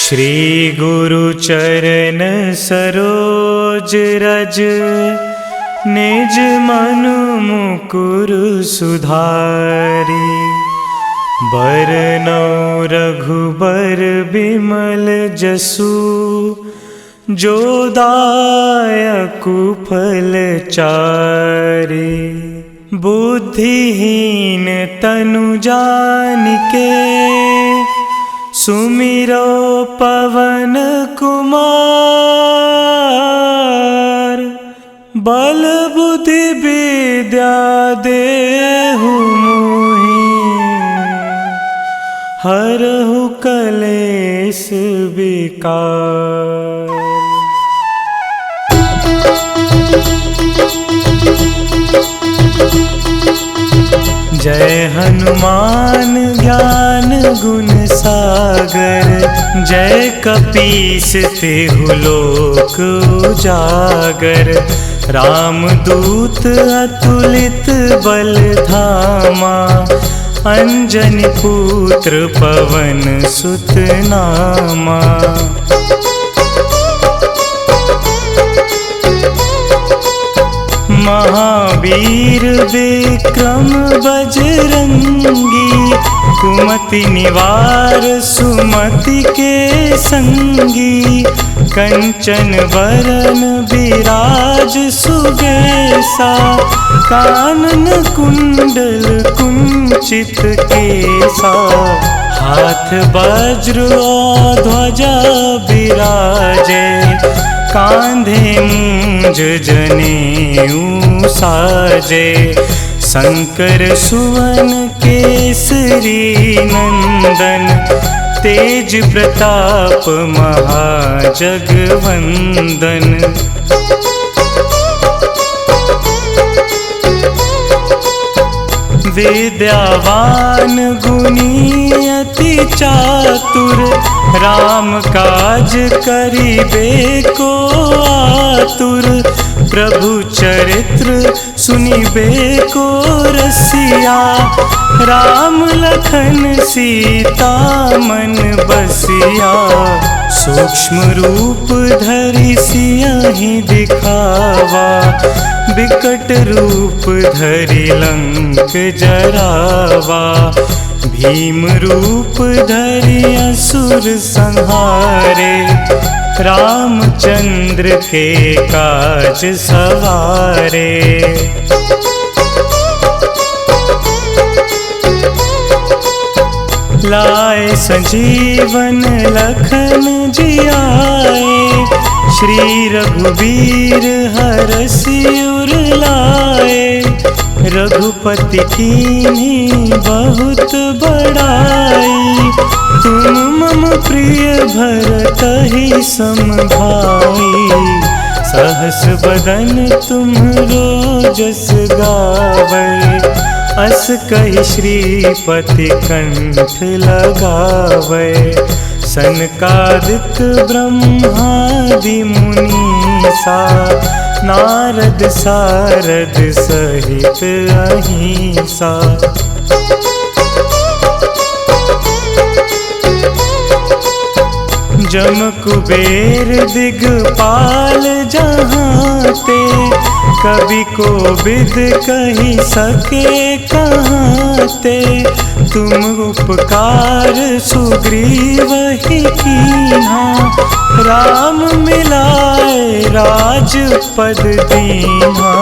श्री गुरु चरण सरोज रज, निज मनु मुकुर सुधारी। बरनौ रघुबर बिमल जसु, जो दायकु फल चारि। बुद्धिहीन तनु जानिके, सुमिरो पवन कुमार। बल बुद्धि विद्या देहु मोहि, हरहु कलेश विकार। जय हनुमान ज्ञान गुण सागर, जय कपीस तिहु लोक उजागर। रामदूत अतुलित बल धामा, अंजनी पुत्र पवन सुत नामा। महावीर विक्रम बजरंगी, कुमति निवार सुमति के संगी। कंचन वरन विराज सुबेसा, कानन कुंडल कुंचित केसा। हाथ वज्र और ध्वजा विराजे, कांधे मूंज जनेऊ साजे। शंकर सुवन केसरी नंदन, तेज प्रताप महाजगवंदन। विद्यावान गुणी अति चातुर, राम काज करिबे को आतुर। प्रभु चरित्र सुनिबे को रसिया, राम लखन सीता मन बसिया। सूक्ष्म रूप धरि सियहि दिखावा, बिकट रूप धरि लंक जरावा। भीम रूप धरि असुर संहारे, रामचंद्र के काज सवारे। लाए संजीवन लखन जियाए, श्री रघुवीर हरषि उर लाए। रघुपति कीन्ही बहुत बड़ाई, तुम मम प्रिय भरतहि सम भाई। सहस बदन तुम्हरो जस गावै, अस कहि श्रीपति कंठ लगावै। सनकादिक ब्रह्मादि मुनीसा, नारद सारद सहित अहिंसा। जम कुबेर दिगपाल जहांते, कवि कोविद कहि सके कहाते। तुम उपकार सुग्रीवहि कीन्हा, राम मिलाए राजपद दीन्हा।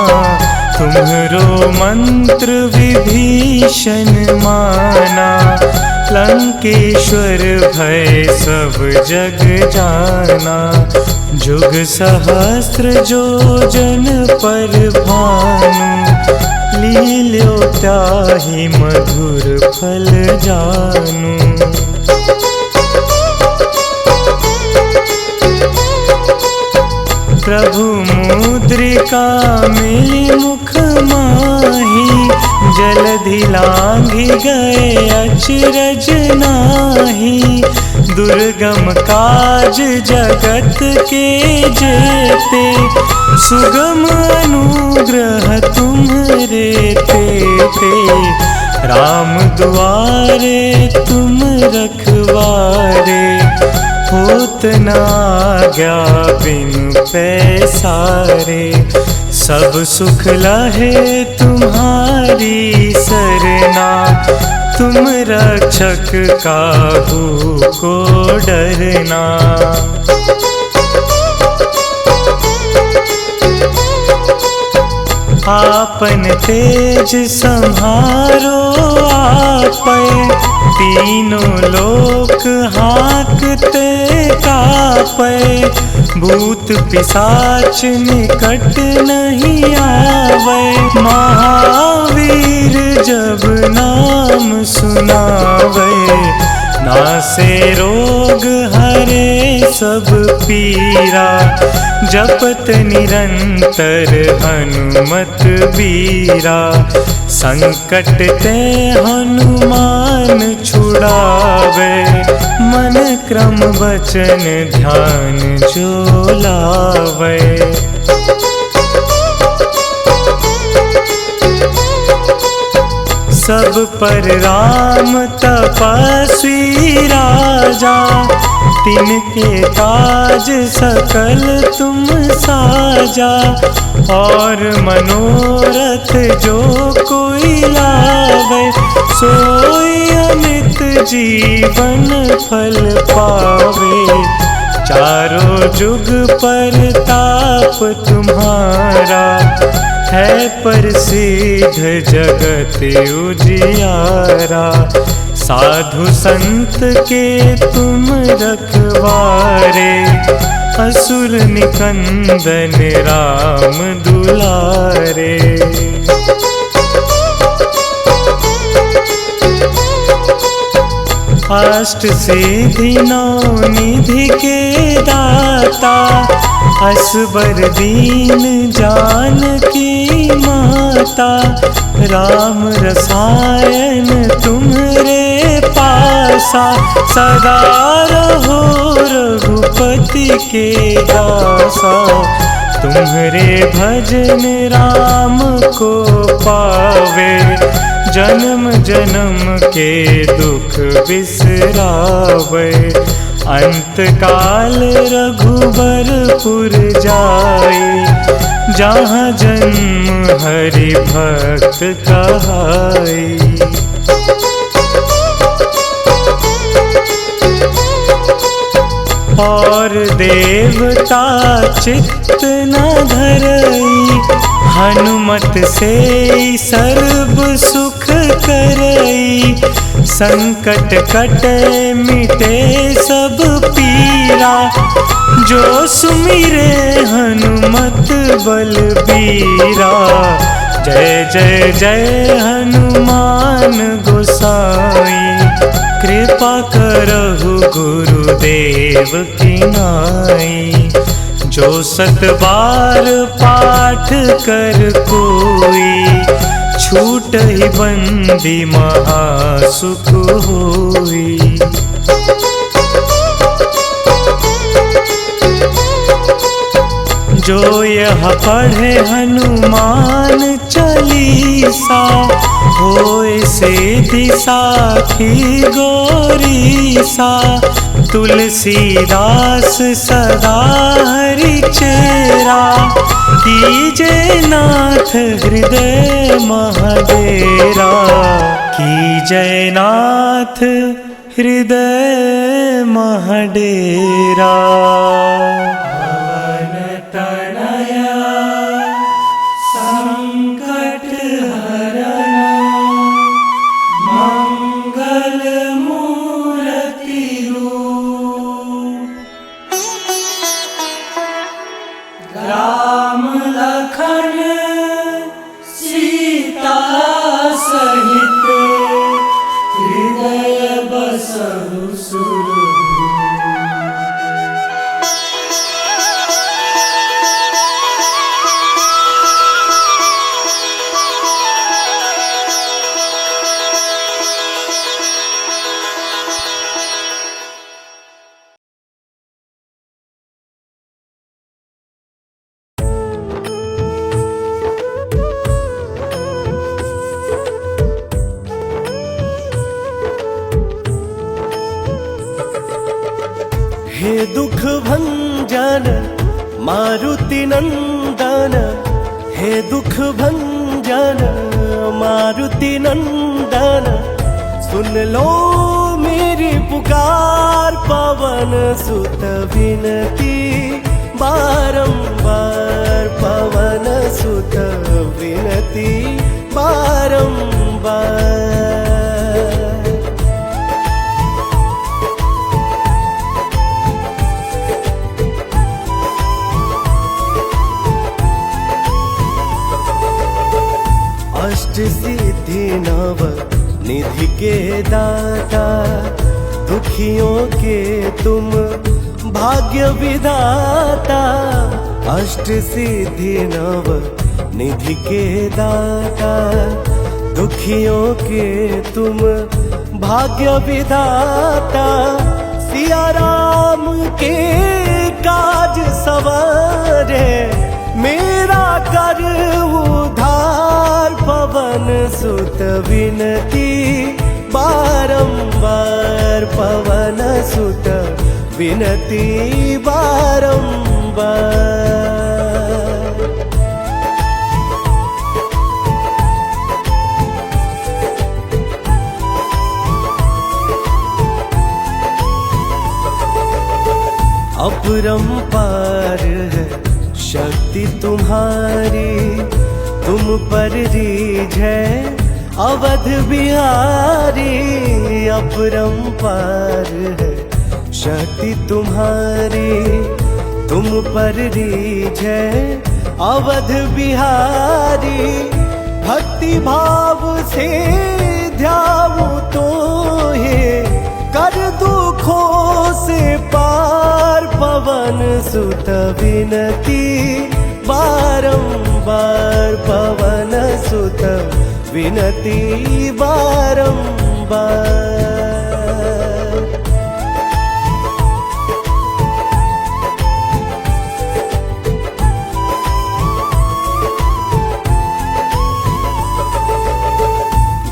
तुम्हरो मंत्र विभीषण माना, लंकेश्वर भय सब जग जाना। जुग सहस्त्र जो जन पर भानु, लील्यो ताहि मधुर फल जानू। प्रभु मुद्रिका मिली मुख माही, जलधि लांघि गए अचरज नाही। दुर्गम काज जगत के जेते, सुगम अनुग्रह तुम्हरे तेते। राम दुआरे तुम रखवारे, होत न आज्ञा बिनु पैसारे। सब सुख लहे तुम्हारी सरना, तुम रक्षक काहू को डरना। आपन तेज संहारो आपै, तीनों लोक हाँकते कापै। भूत पिशाच निकट नहीं आवे, महावीर जब नाम सुनावे। नासे रोग हरे सब पीरा, जपत निरंतर हनुमत बीरा। संकट ते हनुमान छुड़ावे, मन क्रम वचन ध्यान जो लावे। सब पर राम तपस्वी राजा, तिनके काज सकल तुम साजा। और मनोरथ जो कोई लावे, सोई अमित जीवन फल पावे। चारों जुग परताप तुम्हारा, है प्रसिद्ध जगत उजियारा। साधु संत के तुम रखवारे, असुर निकंदन राम दुलारे। अष्ट सिद्धि नौ निधि के दाता, असबर दीन जानकी माता। राम रसायन तुम्हरे पासा, सदा रहो रघुपति के दासा। तुम्हरे भजन राम को पावे, जन्म जन्म के दुख बिसरावे। अंत काल रघुबरपुर जाई, जहाँ जन्म हरि भक्त कहाई। और देवता चित्त न धरई, हनुमत से सर्व सुख करई। संकट कटे मिटे सब पीरा, जो सुमिरे हनुमत बलबीरा। जय जय जय हनुमान गोसाई, कृपा करहु गुरुदेव की नाई। जो 7 बार पाठ कर कोई, छूट ही बंदी महासुख होई। जो यह पढ़े हनुमान चालीसा, होए सिद्धि साखी गौरीसा। तुलसीदास सदा हरि चेरा, कीजे नाथ हृदय महडेरा। कीजे नाथ हृदय महडेरा। राम लखन सीता सहित, हृदय बसहु सुरभूप। हे दुख भंजन मारुति नंदन, हे दुख भंजन मारुति नंदन, सुन लो मेरी पुकार पवन सुत विनती बारंबार, पवन सुत विनती बारंबार। अष्ट सिद्धि नव निधि के दाता, दुखियों के तुम भाग्य विधाता। अष्ट सिद्धि नव निधि के दाता, दुखियों के तुम भाग्य विधाता। सिया राम के काज सवारे, मेरा कर उधार पवन सुत विनती बारंबार, पवन सुत विनती बारंबार। अपरंपार है शक्ति तुम्हारी, तुम पर रीझ है अवध बिहारी। अपरंपार है शक्ति तुम्हारी, तुम पर रीझ है अवध बिहारी। भक्ति भाव से ध्याऊं तो हे, कर दुखों से पार पवन सुत विनती बारंबार, पवन सुत विनती बारंबार।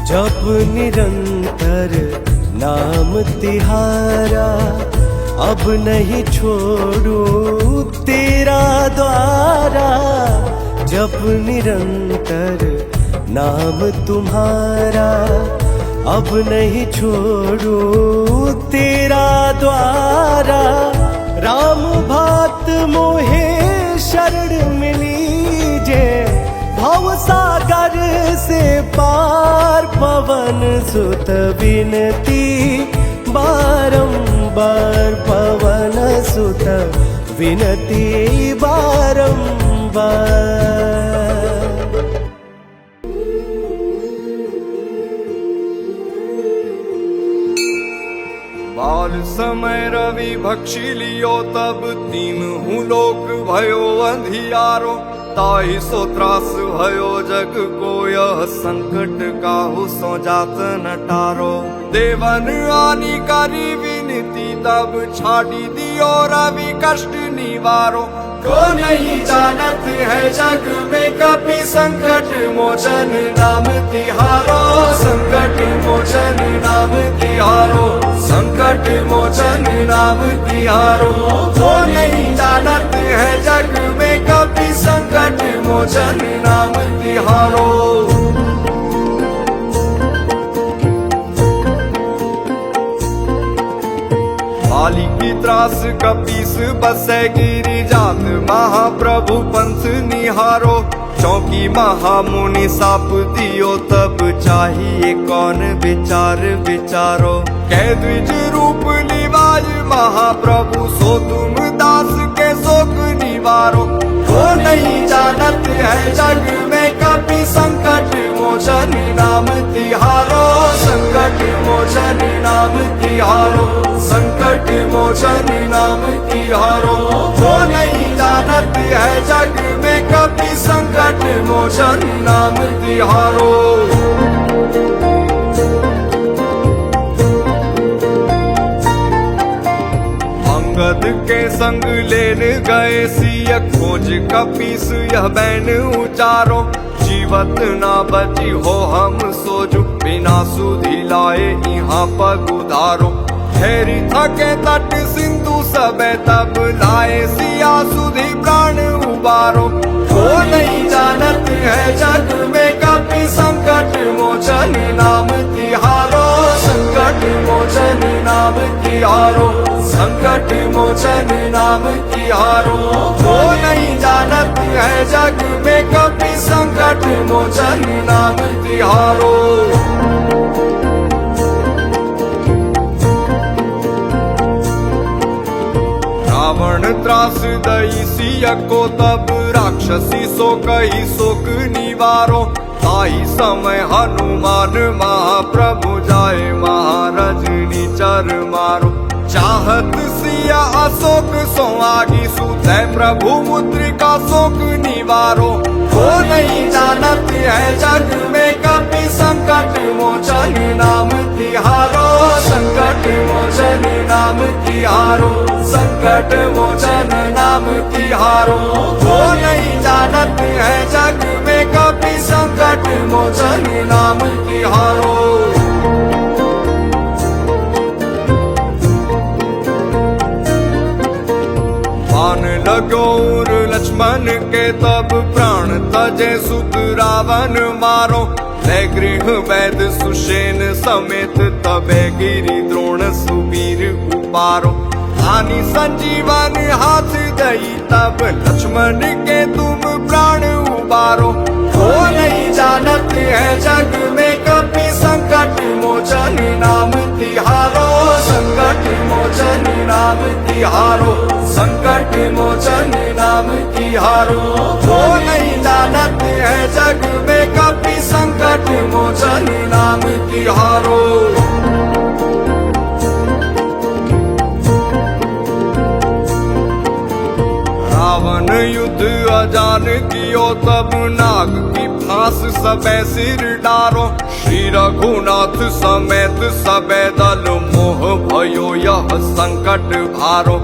जप निरंतर नाम तिहारा, अब नहीं छोड़ू तेरा द्वारा। जप निरंतर नाम तुम्हारा, अब नहीं छोड़ू तेरा द्वारा। राम भक्त मोहे शरण मिलीजे, भव सागर से पार पवन सुत विनती बारंबार, पवन सुत विनती बारंबार। बाल समय रवि भक्षी लियो, तब तीनहु लोक भयो अंधियारो। ताहि सो त्रास भयो जग को, यह संकट काहू सो जात न टारो। देवन आनी करी विनती, तब छाड़ी दियो रवि कष्ट निवारो। को नहीं जानत है जग में कपि, संकट मोचन नाम तिहारो। संकट मोचन नाम तिहारो, संकट मोचन नाम तिहारो। को नहीं जानत है जग में कपि, संकट मोचन नाम तिहारो। बाली की त्रास कपीस बसे गिरी जात, महाप्रभु पंथ निहारो। चौकी महामुनि साप दियो, तब चाहिए कौन विचार विचारो। कह द्विज रूप निवाज महाप्रभु, सो तुम दास के शोक निवारो। को नहीं जानत है जग में कपि, संकट मोचन नाम तिहारो। संकट मोचन नाम तिहारो, संकट मोचन नाम तिहारो। को नहीं जानत है जग में कपि, संकट मोचन नाम तिहारो। अंगद के संग लेन गए सिय, खोज कपीस यह बैन उचारो। जीवत ना बची हो हम सोजु, बिना सुधि लाए यहाँ पग उधारो। ठहरी थके तट सिंधु सबे तब लाए सिया सुधी प्राण उबारो। वो नहीं जानत है जग में कभी संकट मोचन नाम तिहारो, संकट मोचन नाम तिहारो, संकट मोचन नाम तिहारो। वो नहीं जानत है जग में कभी संकट मोचन नाम तिहारो। रावण त्रास दई सिया को तब राक्षसी सो कही शोक निवारो। ताई समय हनुमान महाप्रभु जाए महारजनी चर मारो। चाहत सिया अशोक सो आगी सुते प्रभु मुद्रिका शोक निवारो। वो नहीं जानत है जग में कभी संकट मोचन नाम तिहारो, संकट मोचन नाम तिहारो, संकट मोचन नाम तिहारो। वो नहीं जानत है जग में कभी संकट मोचन नाम तिहारो। बाण लगोर लक्ष्मण के तब प्राण तजे सुत रावण मारो। ले गृह वैद सुषेण समेत तबे गिरि द्रोण सुवीर उपारो। आनी संजीवन हाथ दई तब लक्ष्मण के तुम प्राण उबारो। वो नहीं जानत है जग में कभी संकट मोचन नाम तिहारो, संकट मोचन नाम तिहारो, संकट मोचन नाम तिहारो। वो नहीं जानत है जग में कभी संकट मोचन नाम तिहारो। रावण युद्ध अजान कियो तब नाग की फांस सबे सिर डारो। श्री रघुनाथ समेत सबे दल मोह भयो यह संकट भारो।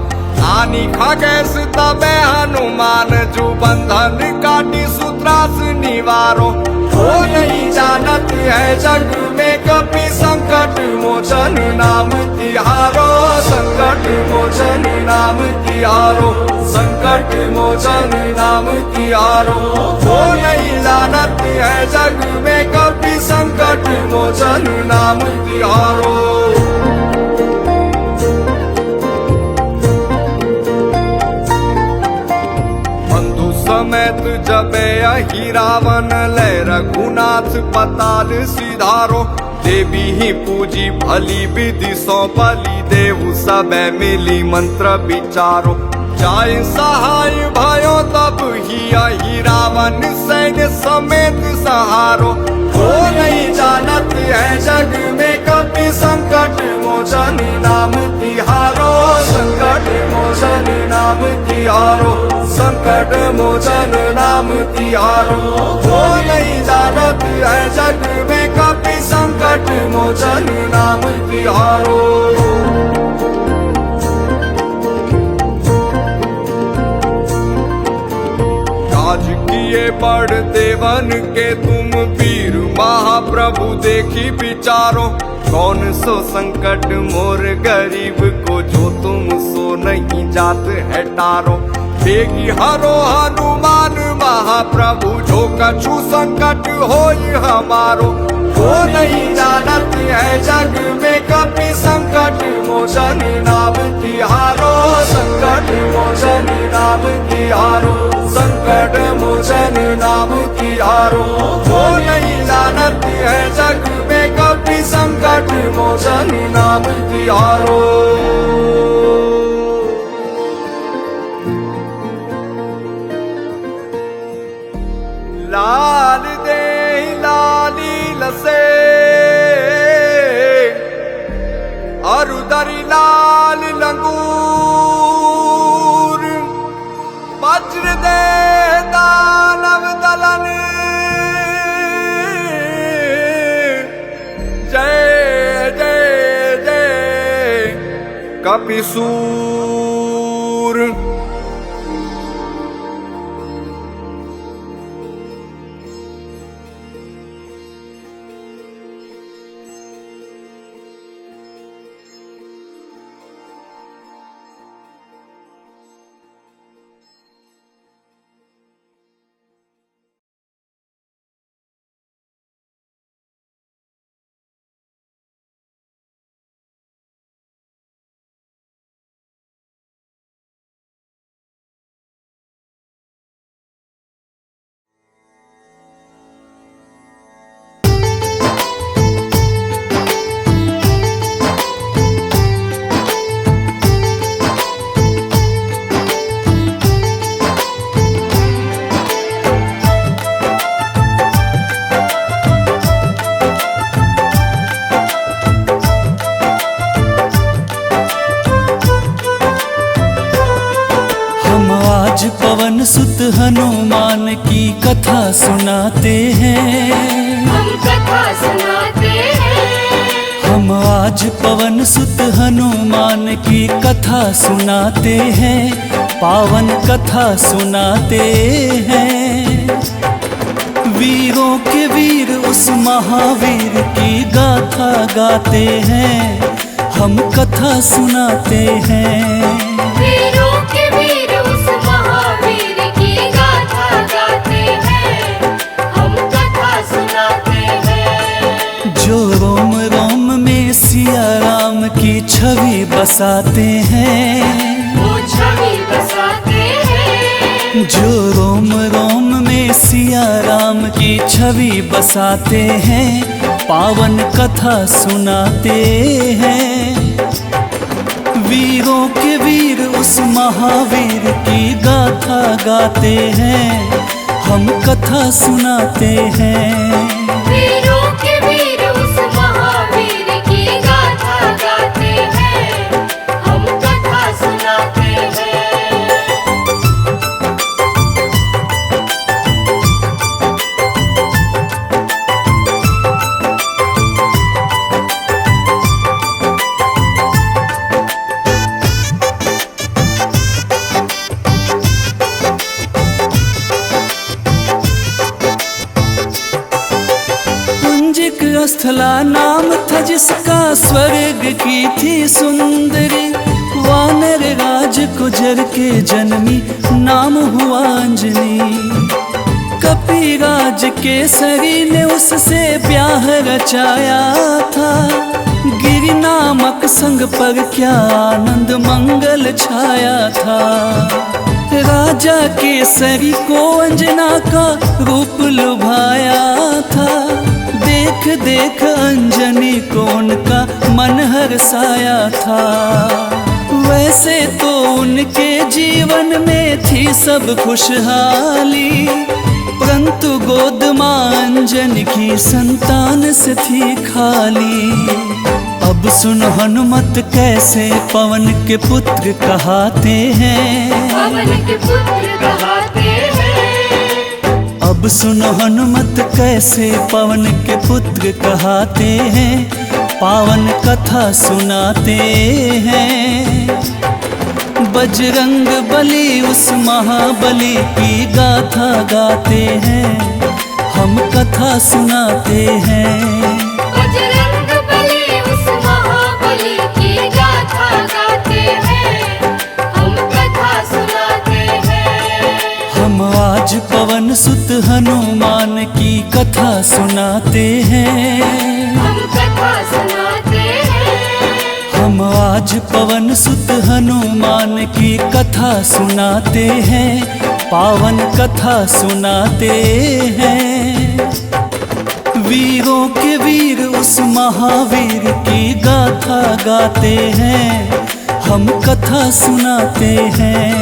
आनी खगेश तबे हनुमान जू बंधन काटी सूत्रास निवारो। वो नहीं जानत है जग में कभी संकट मोचन नाम तिहारो, संकट मोचन नाम तिहारो, संकट मोचन नाम तिहारो। वो नहीं जानत है जग में कभी संकट मोचन नाम तिहारो। समेत जबे अहि रावण ले रघुनाथ पताल सिधारो। देवी ही पूजी भली विधि सौ बलि देहु सबे मिली मंत्र विचारो। जाय सहाय भयो तब ही अहि रावण सैन्य समेत सहारो। वो नहीं जानत है जग में कभी संकट मोचन नाम तिहारो, संकट मोचन नाम तिहारो, संकट मोचन नाम तिहारो। वो नहीं जानत है जग में कभी संकट मोचन नाम तिहारो। राज किए बड़ देवन के तुम वीर महाप्रभु देखी विचारो। कौन सो संकट मोर गरीब को जो तुम सो नहीं जात है टारो। बेगी हरो हनुमान महाप्रभु जो कछु संकट होई हमारो। वो नहीं जानत है जग में कभी संकट मोचन नाम तिहारो, संकट मोचन नाम तिहारो, संकट मोचन नाम तिहारो। वो नहीं जानत है जग में कभी संकट मोचन नाम तिहारो। लाल दे लाली लसे अरुदरी लाल लंगूर। वज्र दे दानव दलन जय जय जय कपिसूर। पवन सुत हनुमान की कथा सुनाते हैं। हम कथा सुनाते हैं। हम आज पवन सुत हनुमान की कथा सुनाते हैं, पावन कथा सुनाते हैं। वीरों के वीर उस महावीर की गाथा गाते हैं, हम कथा सुनाते हैं। वीरों के वीर उस महावीर की गाथा गाते हैं, हम कथा सुनाते हैं। जो रोम रोम में सिया राम की छवि बसाते हैं, वो छवि बसाते हैं। जो रोम रोम में सिया राम की छवि बसाते हैं, पावन कथा सुनाते हैं। वीरों के वीर उस महावीर की गाथा गाते हैं, हम कथा सुनाते हैं। वीरों के वीर उस महावीर की गाथा गाते हैं, हम कथा सुनाते हैं। स्थला नाम था जिसका, स्वर्ग की थी सुंदरी। वानर राज गुजर के जन्मी, नाम हुआ अंजनी। कपिराज केसरी ने उससे ब्याह रचाया था। गिरि नामक संग पर क्या आनंद मंगल छाया था। राजा केसरी को अंजना का रूप लुभाया था। देख देख अंजनी को उनका मन हर्षाया था। वैसे तो उनके जीवन में थी सब खुशहाली, परंतु गोद मां अंजनी की संतान से थी खाली। अब सुन हनुमत कैसे पवन के पुत्र कहाते हैं। पवन के पुत्र कहाते हैं। अब सुन हनुमत कैसे पवन के पुत्र कहाते हैं, पावन कथा सुनाते हैं। बजरंग बली उस महाबली की गाथा गाते हैं, हम कथा सुनाते हैं। बजरंग बली उस महाबली की गाथा गाते हैं, हम कथा सुनाते हैं। हम आज पवन सुत हनुमान की कथा सुनाते हैं। हम कथा सुनाते हैं। हम आज पवन सुत हनुमान की कथा सुनाते हैं, पावन कथा सुनाते हैं। वीरों के वीर उस महावीर की गाथा गाते हैं, हम कथा सुनाते हैं।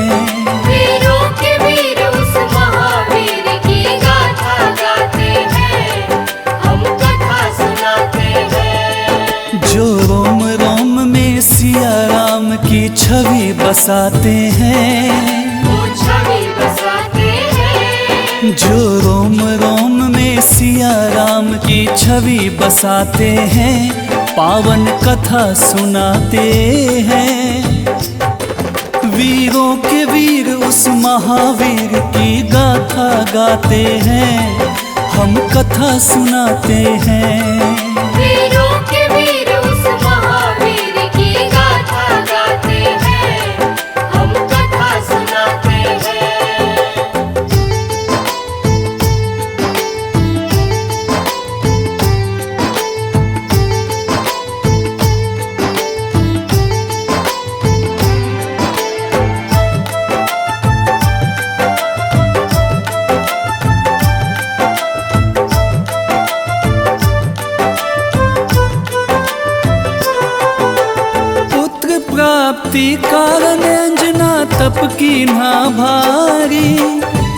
वीरों के वीर उस महावीर की गाथा गाते हैं, हम कथा सुनाते हैं। जो रोम रोम में सिया राम की छवि बसाते हैं, वो छवि बसाते हैं। जो रोम रोम में सिया राम की छवि बसाते हैं, पावन कथा सुनाते हैं। वीरों के वीर उस महावीर की गाथा गाते हैं, हम कथा सुनाते हैं। वीरों के वीर उस महावीर की गाथा गाते हैं, हम कथा सुनाते हैं। प्राप्ति कारण अंजना तप की ना भारी।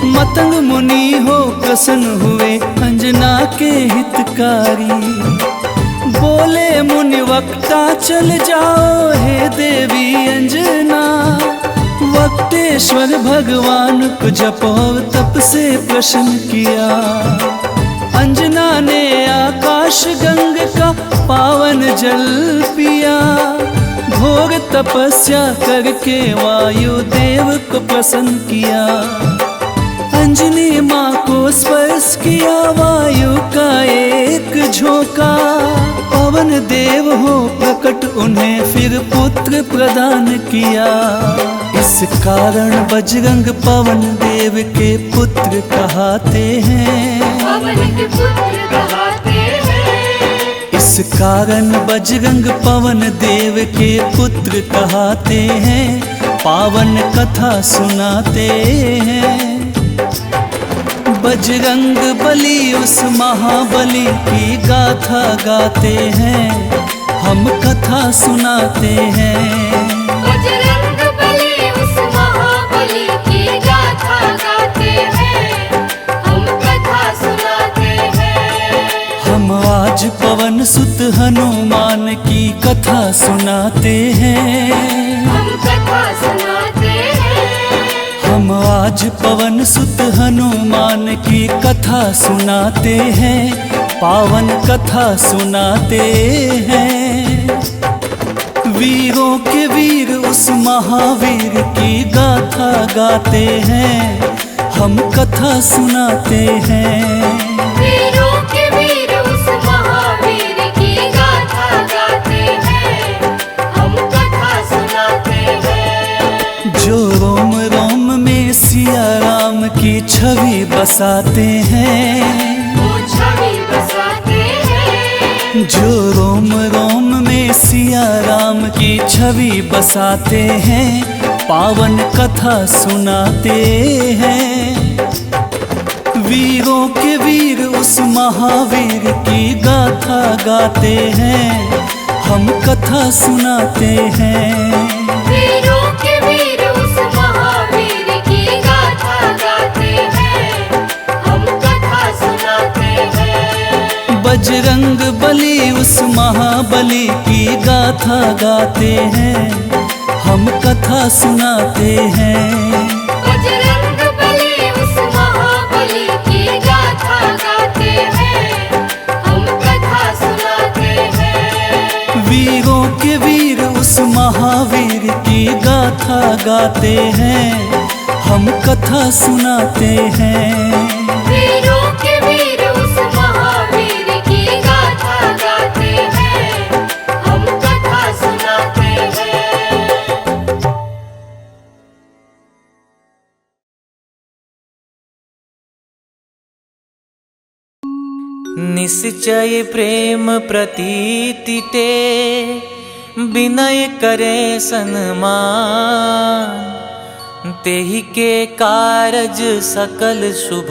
मतंग मुनि हो प्रसन्न हुए अंजना के हितकारी। बोले मुनि वक्ता चल जाओ हे देवी अंजना, वक्ते परमेश्वर भगवान को जप और तप से प्रसन्न किया। अंजना ने आकाश गंग का पावन जल पिया। घोर तपस्या करके वायु देव को प्रसन्न किया। अंजनी माँ को स्पर्श किया वायु का एक झोंका। पवन देव हो प्रकट उन्हें फिर पुत्र प्रदान किया। इस कारण बजरंग पवन देव के पुत्र कहते हैं। पवन के पुत्र कहते हैं। इस कारण बजरंग पवन देव के पुत्र कहते हैं। पावन कथा सुनाते हैं। बजरंग बली उस महाबली की गाथा गाते हैं। हम कथा सुनाते हैं। बजरंग बली उस महाबली की गाथा गाते हैं। हम कथा सुनाते हैं। हम आज पवन सुत हनुमान की कथा सुनाते हैं। हम कथा सुनाते हैं। हम आज पवन सुत हनुमान की कथा सुनाते हैं। पावन कथा सुनाते हैं। वीरों के वीर उस महावीर की गाथा गाते हैं। हम कथा सुनाते हैं। वीरों के वीर उस महावीर की गाथा गाते हैं। हम कथा सुनाते हैं। जो रोम रोम में सिया राम की छवि बसाते हैं। वो छवि बसाते हैं। जो रोम रोम में सिया राम की छवि बसाते हैं। पावन कथा सुनाते हैं। वीरों के वीर उस महावीर की गाथा गाते हैं। हम कथा सुनाते हैं। वीरों के वीर उस महावीर की गाथा गाते हैं। हम कथा सुनाते हैं। बजरंग बली उस महाबली की गाथा गाते हैं। हम कथा सुनाते हैं। बजरंग बली उस महाबली की गाथा गाते हैं। हम कथा सुनाते हैं। वीरों के वीर उस महावीर की गाथा गाते हैं। हम कथा सुनाते हैं। वीरों के वीर उस महावीर की गाथा गाते हैं। हम कथा सुनाते हैं। निश्चय प्रेम प्रतीति ते विनय करे सन्मान। तेहि के कारज सकल शुभ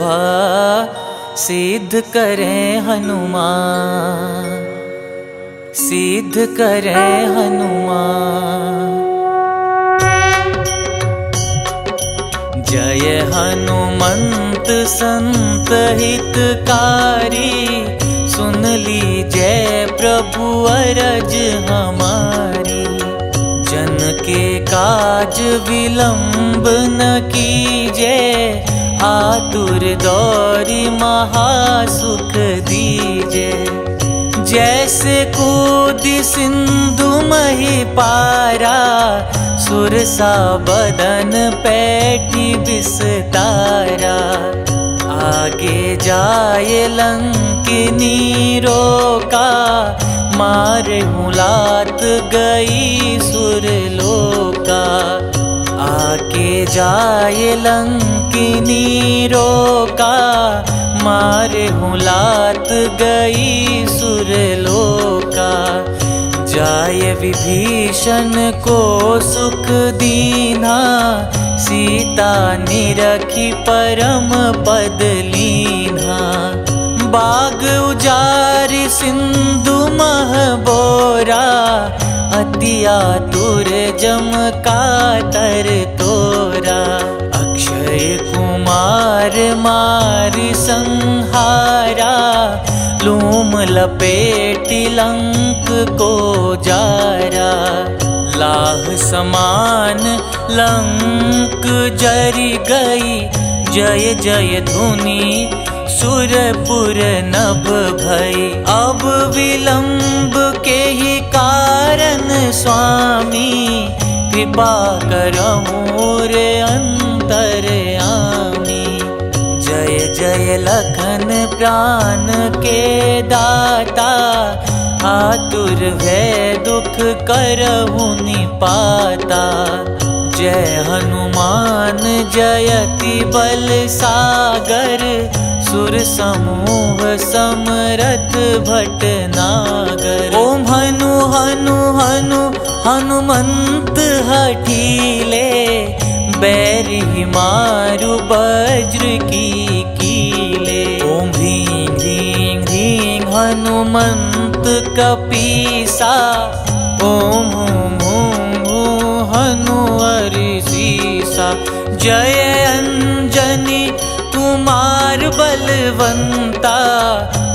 सिद्ध करे हनुमान। सिद्ध करे हनुमान। जय हनुमंत संत हितकारी। सुन लीजय प्रभु अरज हमारी। जन के काज विलंब न कीजे। आतुर दौरी महासुख दीजे। जैसे कूदी सिंधु मही पारा। सुरसा बदन पैठी विस्तारा। आगे जाए लंकिनी रोका। मारे मुलात गई सुरलोका। आगे जाए लंकिनी रोका। मारे मुलात गई सुरलोका। जाय विभीषण को सुख दीना। सीता निरखी परम पद लीना। बाग उजारि सिंधु मह बोरा। अति आतुर जम कातर तोरा। अक्षय कुमार मारि संहारा। लूम लपेटि लंक को जारा। लाह समान लंक जरी गई, जय जय धुनि सुरपुर नभ भई। अब विलंब के ही कारण स्वामी, कृपा करहु रे अंतरयामी। जय जय लखन प्राण के दाता, आतुर भय दुख करहु निपाता। जय हनुमान जयति बल सागर, सुर समूह समरथ भटनागर। ओम हनु हनु हनु हनुमंत हठीले, बैरि मारु वज्र की कीले। ओम ह्रीं ह्रीं ह्रीं हनुमंत कपीसा, ओम हूं हूं हूं हनु हरिसीसा। जय अंजनी कुमार बलवंता,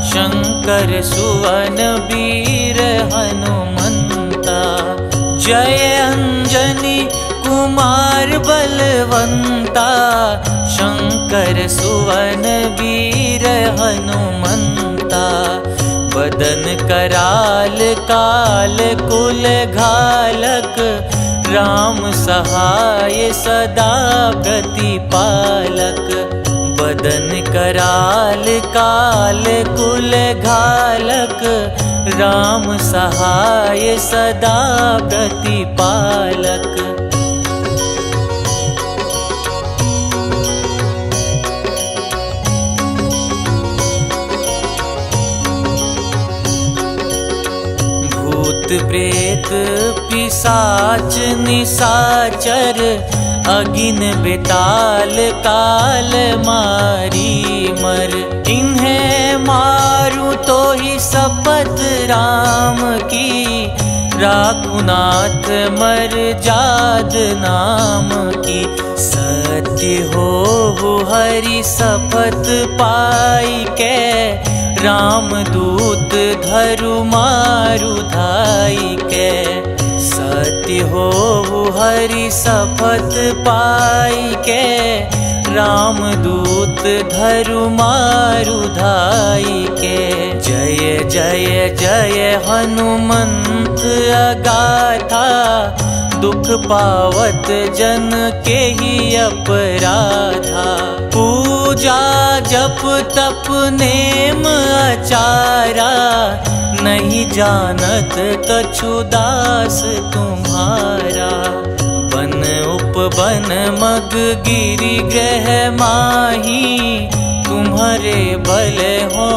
शंकर सुवन वीर हनुमंता। जय अंजनी कुमार बलवंता, शंकर सुवन वीर हनुमंता। बदन कराल काल कुल घालक, राम सहाय सदा प्रतिपालक। बदन कराल काल कुल घालक, राम सहाय सदा प्रतिपालक। भूत प्रेत पिशाच निशाचर, अगिन बेताल काल मारी मर। इन्हें मारू तो ही शपथ राम की, राखुनाथ मर जाद नाम की। सत्य हो हरि शपथ पाई के, राम दूत धरु मारु धाई के। सत्य हो हरि शपथ पाई के, राम दूत धरु मारु धाई के। जय जय जय हनुमंत अगाथा, दुख पावत जन के ही अपराधा। पूजा जप तप नेम आचारा, नहीं जानत कछु दास तुम्हारा। बन उपवन मग गिरि ग्रह माही, तुम्हारे बल हो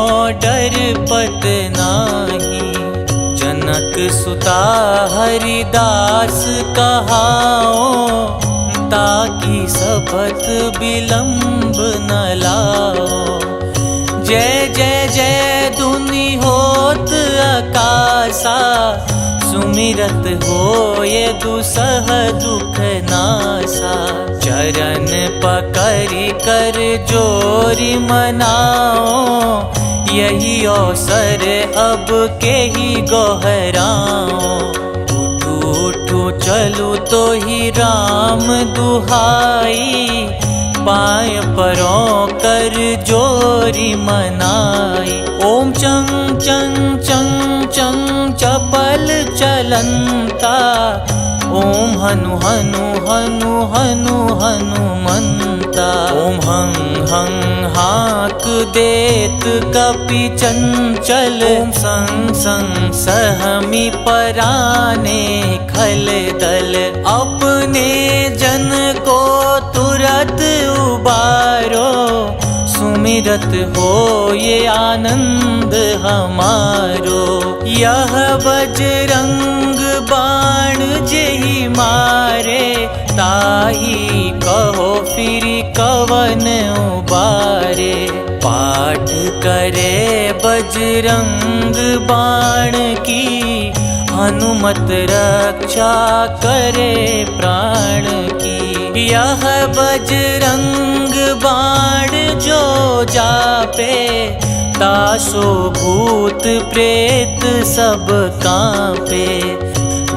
डर पत नाही। जनक सुता हरिदास कहाओ, ताकि शपथ विलंब न लाओ। जय जय जय धुनि होत आकाशा, सुमिरत हो ये दुसह दुख नासा। चरण पकड़ि कर जोरि मनाओ, यही अवसर अब के ही गोहराओ। उठू उठू चलू तो ही राम दुहाई, पाय परों कर जोरी मनाई। ओम चंग चंग चंग चंग चपल चलंता, ओम हनु हनु हनु हनु हनुमंता। ओम हं हं हाक देत कपि चंचल, ओम संग संग सहमी पराने खल दल। अपने जन को तुरत उबारो, सुमिरत हो ये आनंद हमारो। यह बजरंग बाण जेहि मारे, ताही कहो फिर कवन उबारे। पाठ करे बजरंग बाण की, हनुमत रक्षा करे प्राण की। यह बजरंग बाण जो जापे, तासो भूत प्रेत सब कांपे।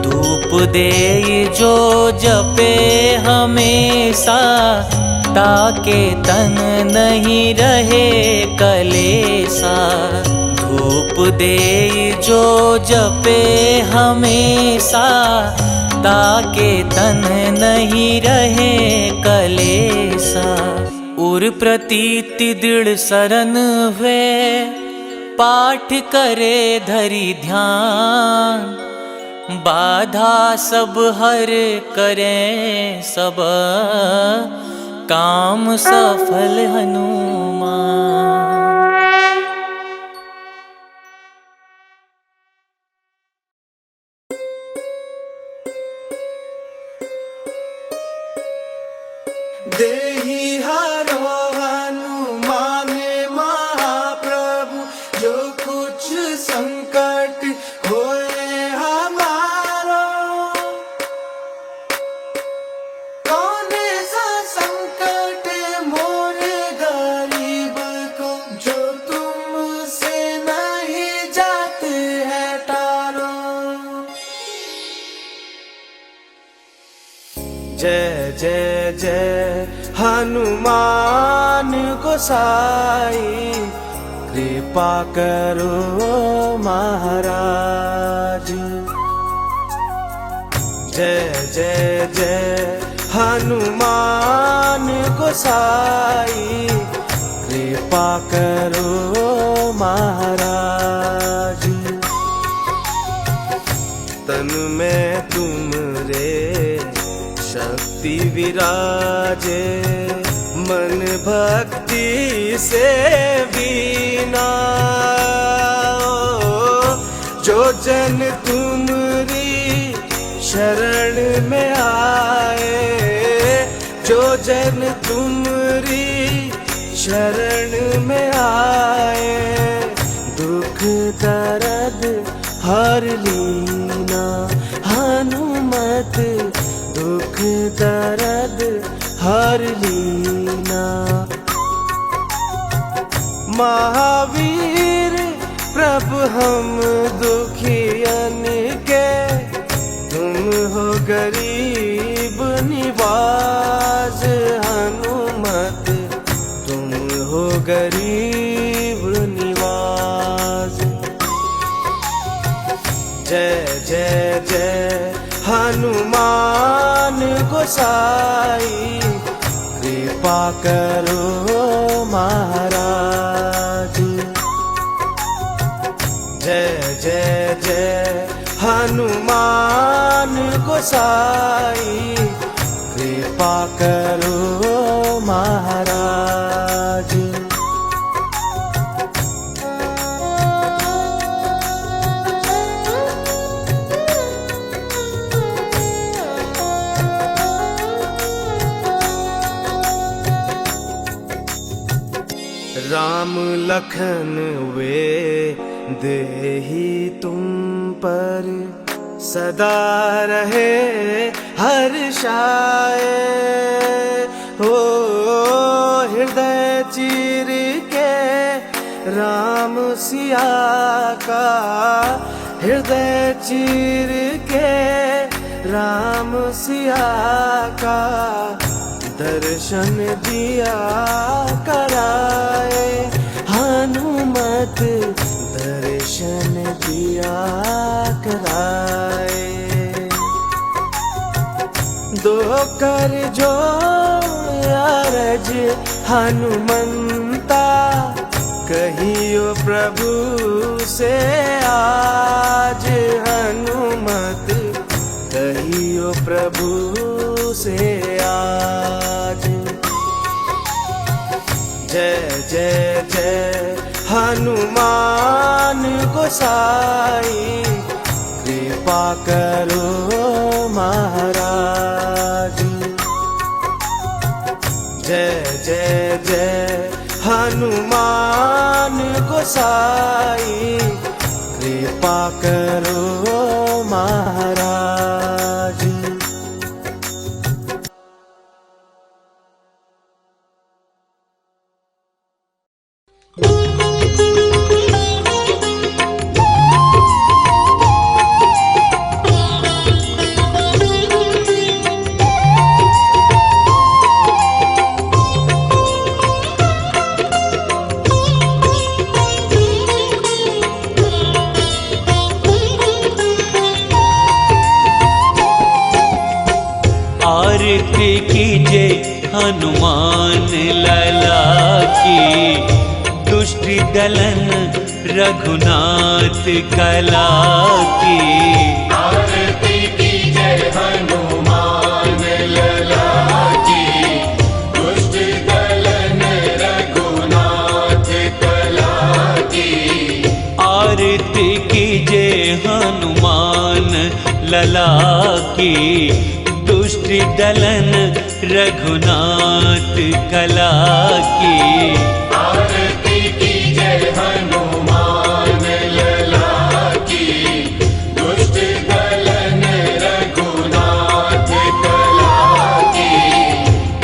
धूप देई जो जपे हमेशा, ताके तन नहीं रहे कलेसा। धूप देई जो जपे हमेशा, ताके तन नहीं रहे कलेसा। उर प्रतीति दृढ़ सरन हुए, पाठ करे धरि ध्यान। बाधा सब हर करें सब, काम सफल हनुमान। देहि हरो हनुमान महाप्रभु, जो कुछ संकट होए हमारो। कौन सा संकट मोरे गरीब को, जो तुमसे नहीं जाते है टारो। जय जय जय हनुमान गोसाई, कृपा करो महाराज। जय जय जय हनुमान गोसाई, कृपा करो महाराज। तन में तुमरे शक्ति विराजे, मन भक्ति से बीना। जो जन तुमरी शरण में आए, जो जन तुमरी शरण में आए, दुख दर्द हर लीना। हनुमत दुख दर्द हर लीना। महावीर प्रभु हम दुखियन के, तुम हो गरीब निवाज। हनुमत तुम हो गरीब निवाज। जय जय जय हनुमान गोसाई, कृपा करो महाराज। जय जय जय हनुमान गोसाई, कृपा करो महाराज। राम लखन वे देहि तुम पर, सदा रहे हर्षाए। हो हृदय चीर के राम सिया का, हृदय चीर के राम सिया का, दर्शन दिया कराए। हनुमत दर्शन दिया कराए। दो कर जो अरज हनुमंता, कहियो प्रभु से आज। हनुमत कहियो प्रभु से आज। जय जय जय हनुमान गोसाई, कृपा करो महाराज। जय जय जय हनुमान गोसाई, कृपा करो महाराज। आरती कीजे हनुमान लला की, दुष्ट दलन रघुनाथ कला की। आरती कीजे हनुमान लला की, दुष्ट दलन रघुनाथ कला की। आरती कीजे हनुमान लला की, दुष्ट दलन रघुनाथ कला की। आरती कीजे हनुमान लला की, दुष्ट दलन रघुनाथ कला की।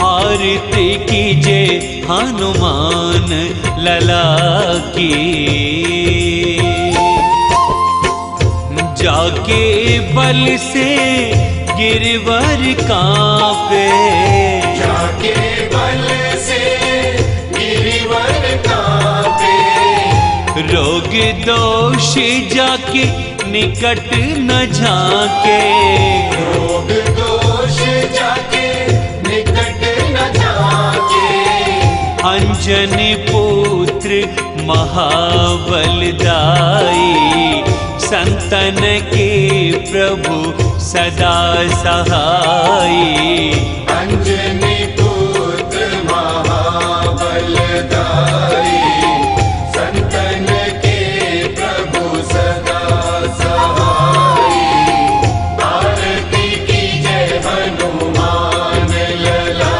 आरती कीजे हनुमान लला की। जाके बल से गिरवर कांपे, जाके बल से गिरवर कांपे। रोग दोष जाके निकट न झाके। रोग दोष जाके निकट न झाके। अंजनी पुत्र महाबलदाई, संतन के प्रभु सदा सहाई। अंजनी पुत्र महाबलदाई, संतन के प्रभु सदा सहाई। आरती कीजे हनुमान लला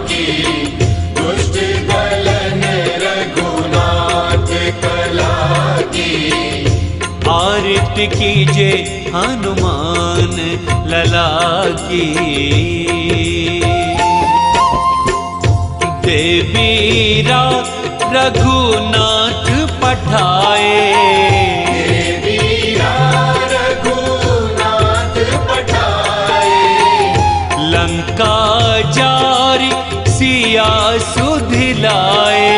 की, दुष्ट दलन रघुनाथ कला की। आरती कीजे हनुमान लला की। देवीरा रघुनाथ पठाए, देवीरा रघुनाथ पठाए। लंका जारी सिया सुधिलाए।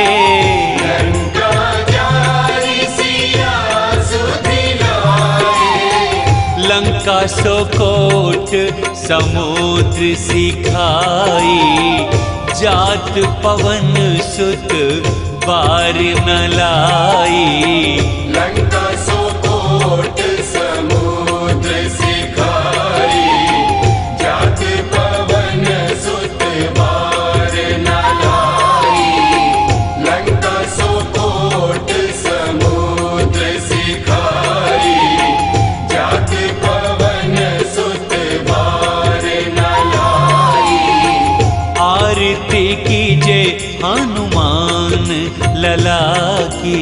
लंका जारी सिया सुधिलाए। लंका सोकोट समुद्र सिखाई, जात पवन सुत बार न लाई। लंका सोकोट समुद्र सिखाई, जात पवन सुत बार न लाई। लंका सोकोट समुद्र सिखाई, जात पवन सुत बार न लाई। आरती कीजे हनुमान लला की।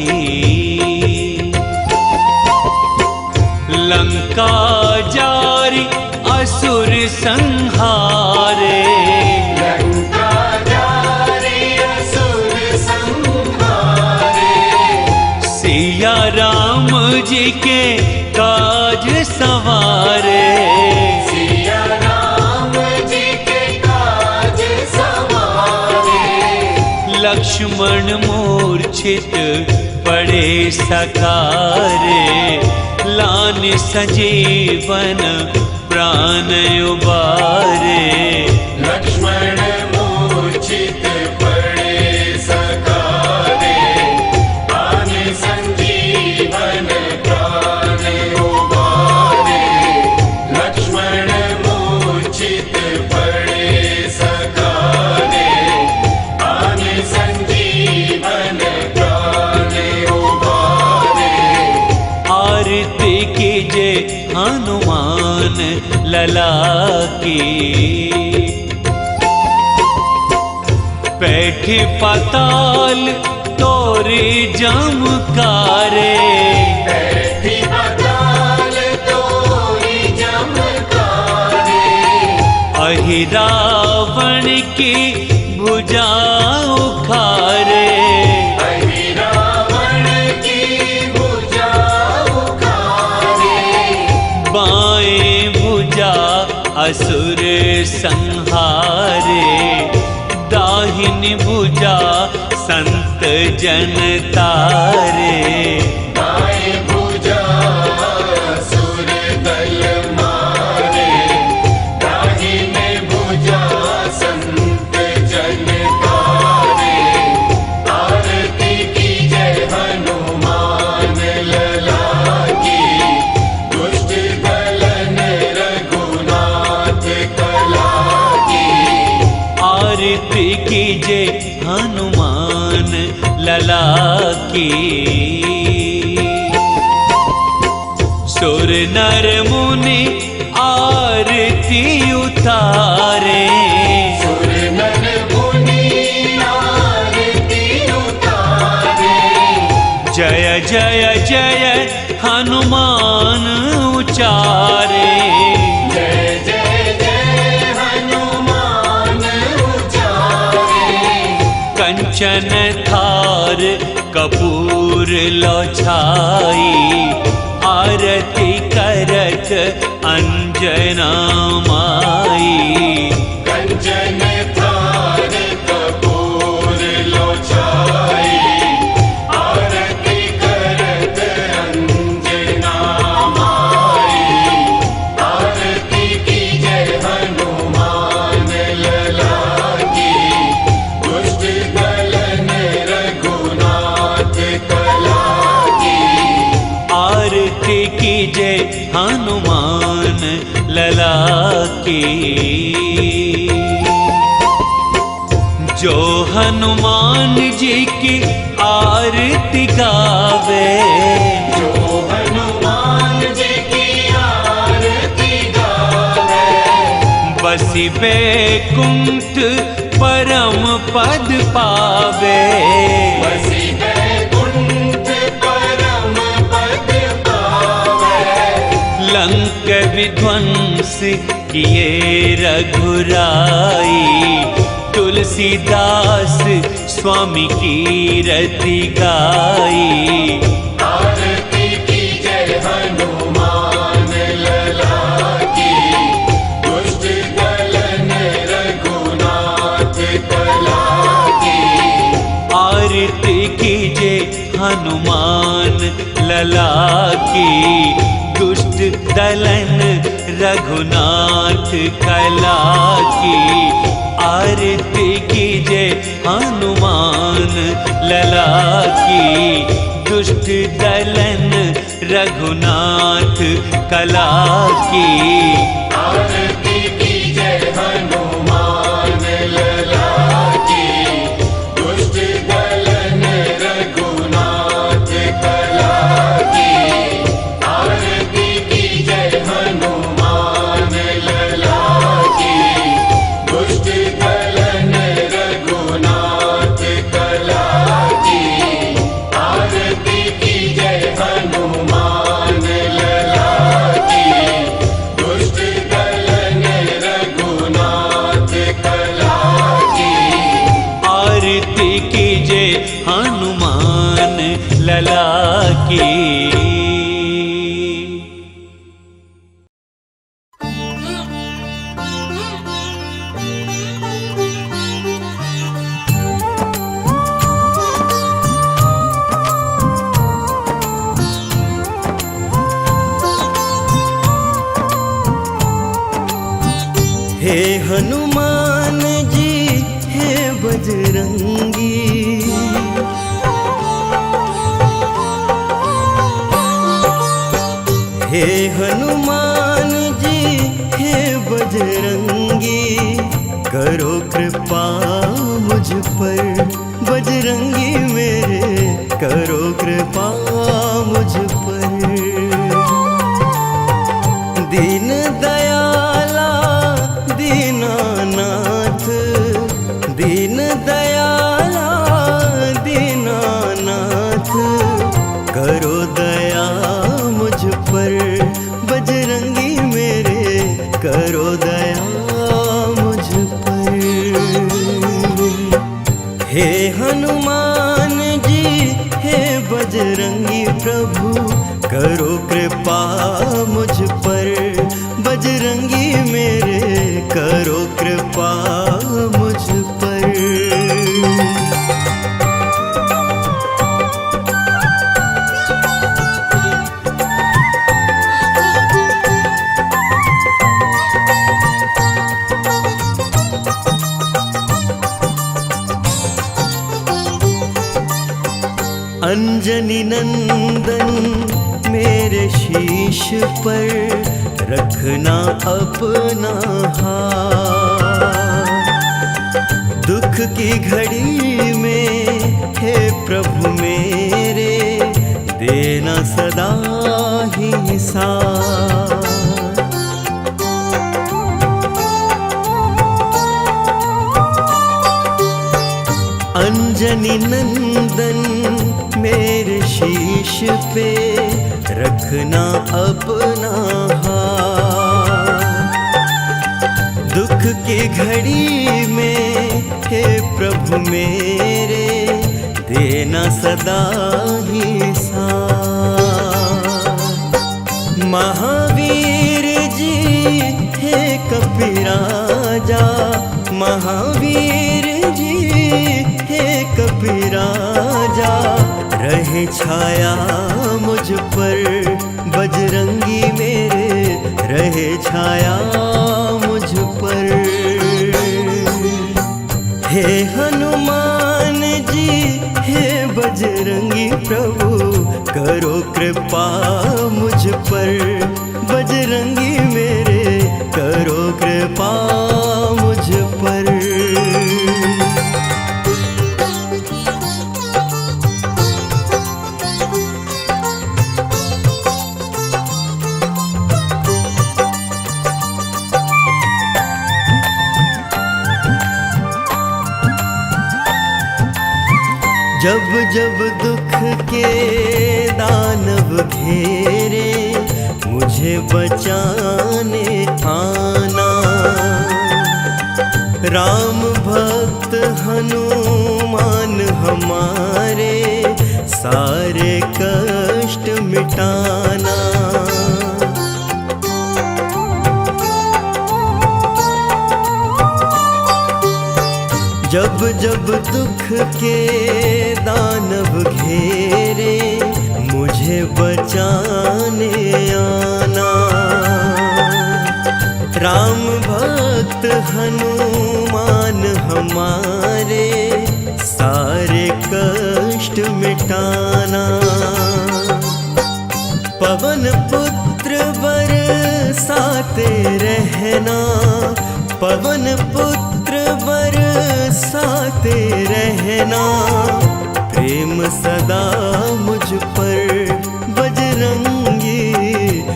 लंका जारी असुर संहारे, लंका जारी असुर संहारे। सिया राम जी के काज सवारे। सिया राम जी के काज सवारे। लक्ष्मण मूर्छित पड़े सकारे, लान संजीवन प्राण उबारे। लक्ष्मण मूर्छित पड़े सकारे, प्राण संजीवन प्राण उबारे। लक्ष्मण मूर्छित पड़े सकारे, प्राण संजीवन प्राण उबारे। आरती कीजे हनुमान लला की। बैठे पाताल तोरे जमकारे, बैठी पाताल तोरी जमकारे। अहि रावण की भुजा उखारे। अहि रावण की भुजा उखारे। बाएं भुजा असुर संहारे, दाहिनी भुजा संत जन तारे। दाएं भुजा असुर दल मारे, दाहिने भुजा आरती कीजे हनुमान लला की। सुर नर मुनि आरती उतारे, सुर नर मुनि आरती उतारे। जय जय जय हनुमान उचारे। जय जय जय हनुमान उचारे। कंचन थार कपूर लो छाई, आरती करत अंजना माई। कंचन थार कपूर लो छाई, आरती करत अंजना माई। आरती कीजे हनुमान लला की, दुष्ट दलन रघुनाथ कला की। आरती कीजे हनुमान लला की। जो हनुमान जी की आरती गावे, जो हनुमान जी की आरती गावे। बसी बैकुंठ परम पद पावे। बसी बैकुंठ परम पद पावे। लंक विध्वंस किए रघुराई, तुलसीदास स्वामी की रति गाई। आरती कीजे हनुमान लला की, दुष्ट दलन रघुनाथ कला की। आरती कीजे हनुमान लला की, दुष्ट दलन रघुनाथ कला की। आरती कीजे हनुमान लला की, दुष्ट दलन रघुनाथ कला की। आरती कीजे हनुमान लला की, दुष्ट दलन रघुनाथ कला की। आरती कीजे हनुमान लला की, दुष्ट दलन रघुनाथ कला की। आरती कीजे हनुमान लला की, दुष्ट दलन रघुनाथ कला की। आरती कीजे हनुमान लला की। हे हनुमान जी हे बजरंगी, हे हनुमान जी हे बजरंगी, करो कृपा मुझ पर बजरंगी मेरे, करो कृपा मुझ पर। दीन दयाला दीनानाथ, दीन दयाला दीनानाथ, करो दया मुझ पर बजरंगी मेरे, करो दया मुझ पर। हे हनुमान जी हे बजरंगी प्रभु, करो कृपा मुझ पर बजरंगी मेरे, करो कृपा मुझ पर। अंजनी नंदन मेरे शीश पर रखना अपना हाथ, की घड़ी में हे प्रभु मेरे देना सदा ही साथ। अंजनी नंदन मेरे शीश पे रखना अपना हाथ। दुख की घड़ी में हे प्रभु मेरे देना सदा ही साथ। महावीर जी हे कपिराजा, महावीर जी हे कपिराजा, रहे छाया मुझ पर बजरंगी मेरे, रहे छाया मुझ पर। हे हनुमान जी हे बजरंगी प्रभु, करो कृपा मुझ पर, बजरंगी मेरे करो कृपा मुझ पर। जब जब दुख के दानव घेरे, मुझे बचाने आना। राम भक्त हनुमान हमारे, सारे कष्ट मिटाना। जब जब दुख के दानव घेरे, मुझे बचाने आना। राम भक्त हनुमान हमारे, सारे कष्ट मिटाना। पवन पुत्र बरसाते रहना, पवन पुत्र बरसाते रहना। प्रेम सदा मुझ पर बजरंगी,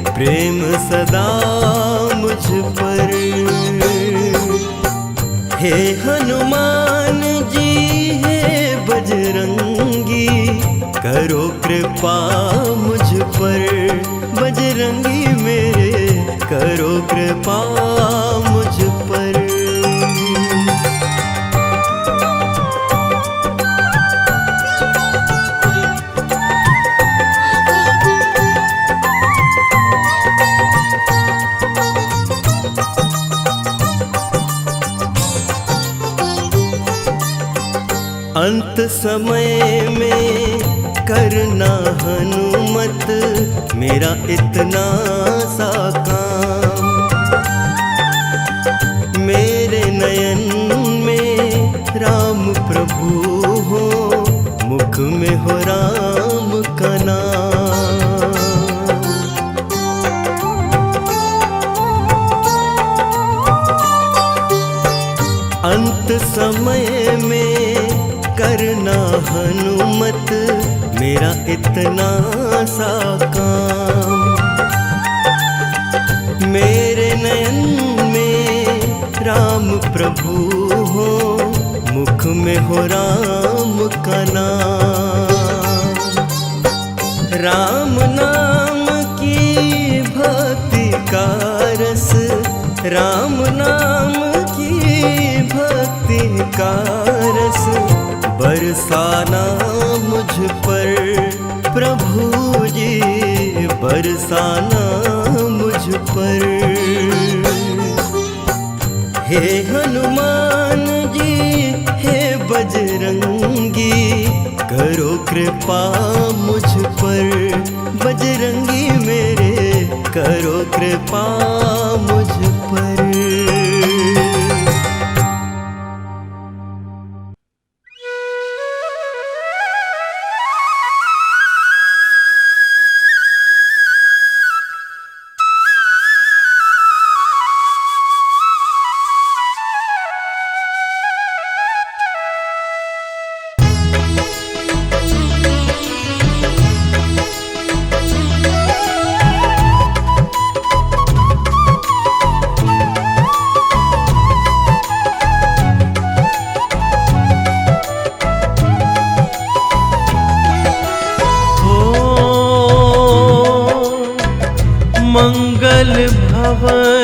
प्रेम सदा मुझ पर। हे हनुमान जी हे बजरंगी, करो कृपा मुझ पर, बजरंगी मेरे करो कृपा मुझ पर। अंत समय में करना हनुमत मेरा इतना सा काम। मेरे नयन में राम प्रभु हो, मुख में हो राम का नाम। अंत समय में करना हनुमत मेरा इतना सा काम। मेरे नयन में राम प्रभु हो, मुख में हो राम का नाम। राम नाम की भक्ति का रस, राम नाम की भक्ति का रस, बरसाना मुझ पर प्रभु जी, बरसाना मुझ पर। हे हनुमान जी हे बजरंगी, करो कृपा मुझ पर, बजरंगी मेरे करो कृपा मुझ पर।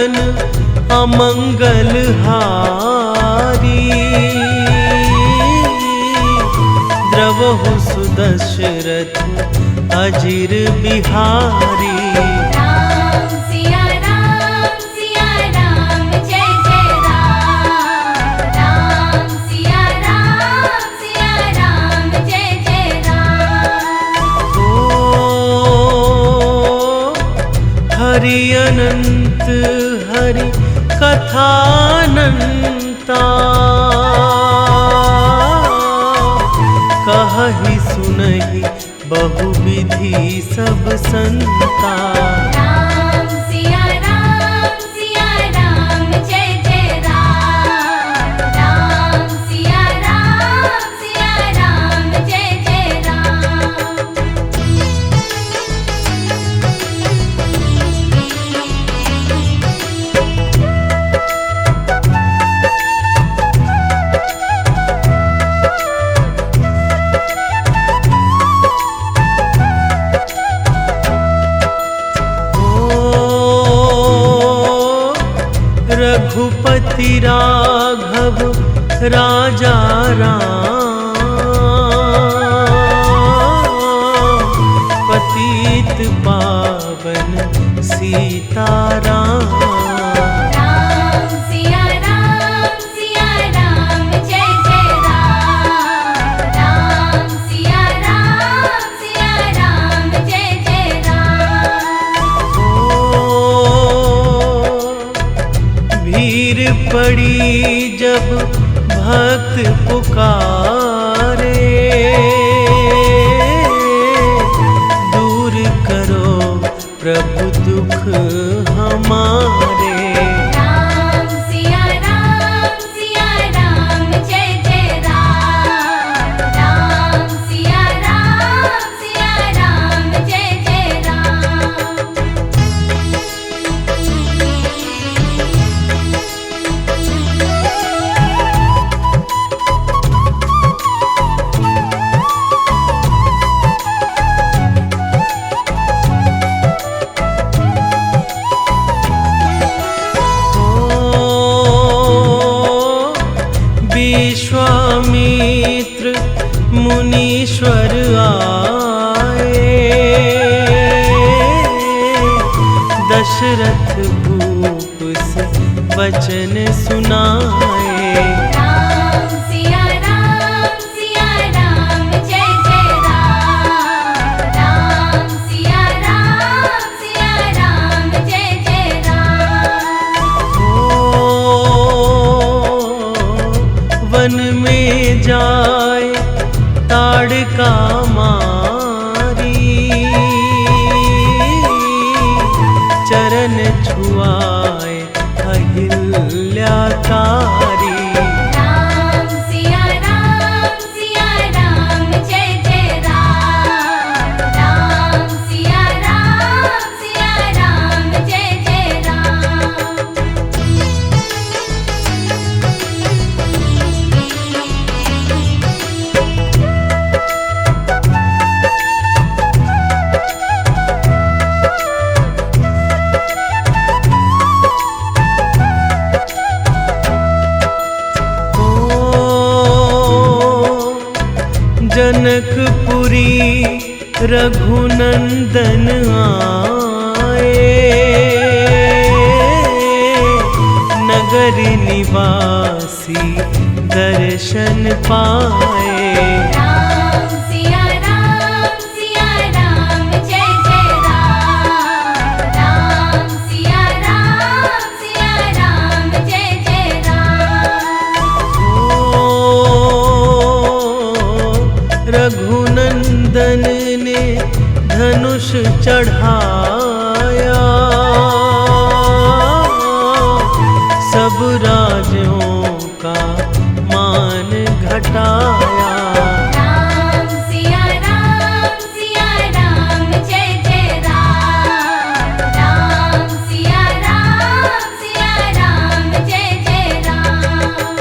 भुवन अमंगल हारी। द्रवहु सुदशरथ अजिर बिहारी। राम सिया राम जय जय राम। राम सिया राम जय जय राम। ओ हरि अनंत हरि कथानंता। कहि सुनहि बहुविधि सब संता। राम सिया राम जय जय राम। राम सिया राम जय जय राम। रघुपति राघव राजा राम। पतित पावन सीताराम। राम सिया राम जय जय राम। राम सिया राम जय जय राम। भीड़ पड़ी जब भक्त पुकारे। दूर करो प्रभु दुख हमारे। राम सिया राम जय जय राम। राम सिया राम जय जय राम। विश्वामित्र मुनीश्वर आए। दशरथ भूप से वचन सुनाए। राम सिया राम जय जय राम। राम सिया राम जय जय राम। वन में जाए ताड़का मारी। चरण छुआए अहिल्याकारी। राम सिया राम जय जय राम। राम सिया राम जय जय राम। जनकपुरी रघुनंदन आए। नगर निवासी दर्शन पाए। राम सिया राम जय जय राम। राम सिया राम जय जय राम। रघुनंदन ने धनुष चढ़ाया। सब राजों का मान घटाया। राम सिया राम जय जय राम। राम सिया राम जय जय राम।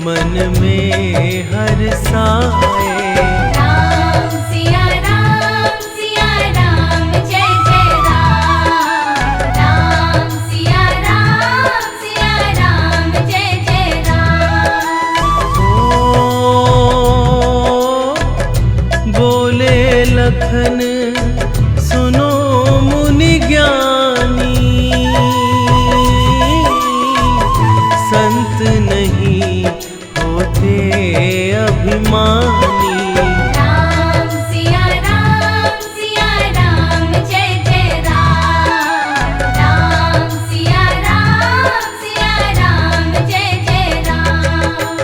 मन में हर्षाए। राम सिया राम जय जय राम। राम सिया राम जय जय राम। ओ बोले लखन सुनो मुनि ज्ञानी, संत नहीं होते अभिमानी। राम सिया राम जय जय राम। राम सिया राम जय जय राम।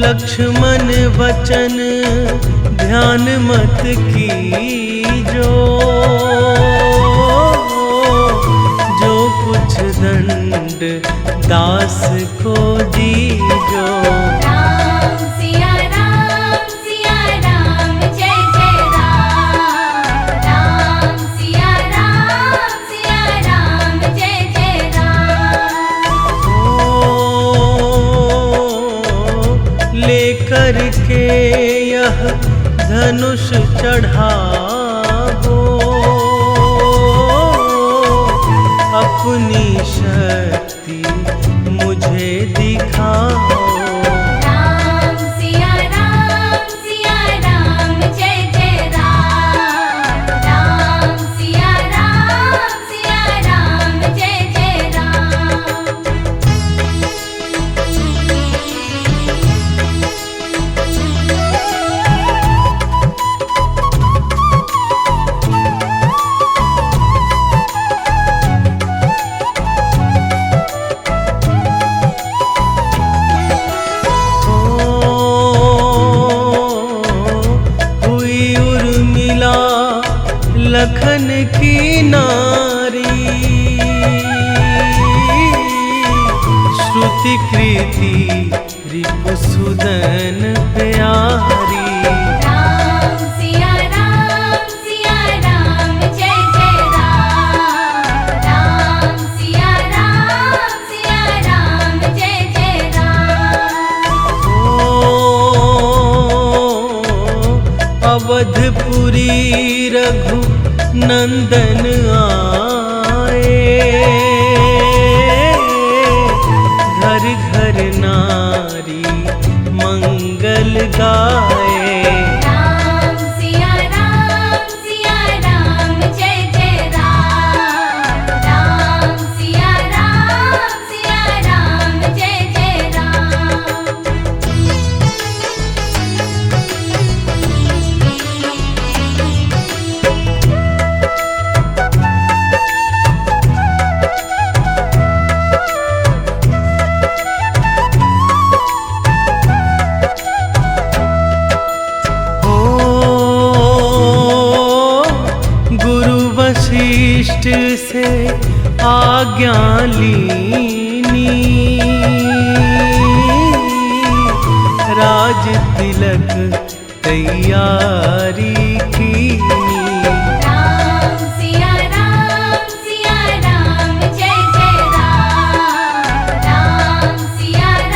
लक्ष्मण वचन ध्यान मत कीजो, जो कुछ दंड दास को दीजो। राम सिया राम जय जय राम। राम सिया राम जय जय राम। लेकर के यह धनुष चढ़ावो, अपनी शक्ति मुझे दिखाओ। राम सिया राम जय जय राम। राम सिया राम जय जय राम। हुई उर्मिला लखन की नारी, श्रुति कृति रिपुसुदन प्यारी। राम सिया राम जय जय राम। राम सिया राम जय जय राम। अवधपुरी रघु नंदन आए, घर घर नारी मंगल गाए। राम सिया राम जय जय राम। राम सिया राम जय जय राम। वशिष्ठ से आज्ञा लीनी, राज तिलक तैयारी की।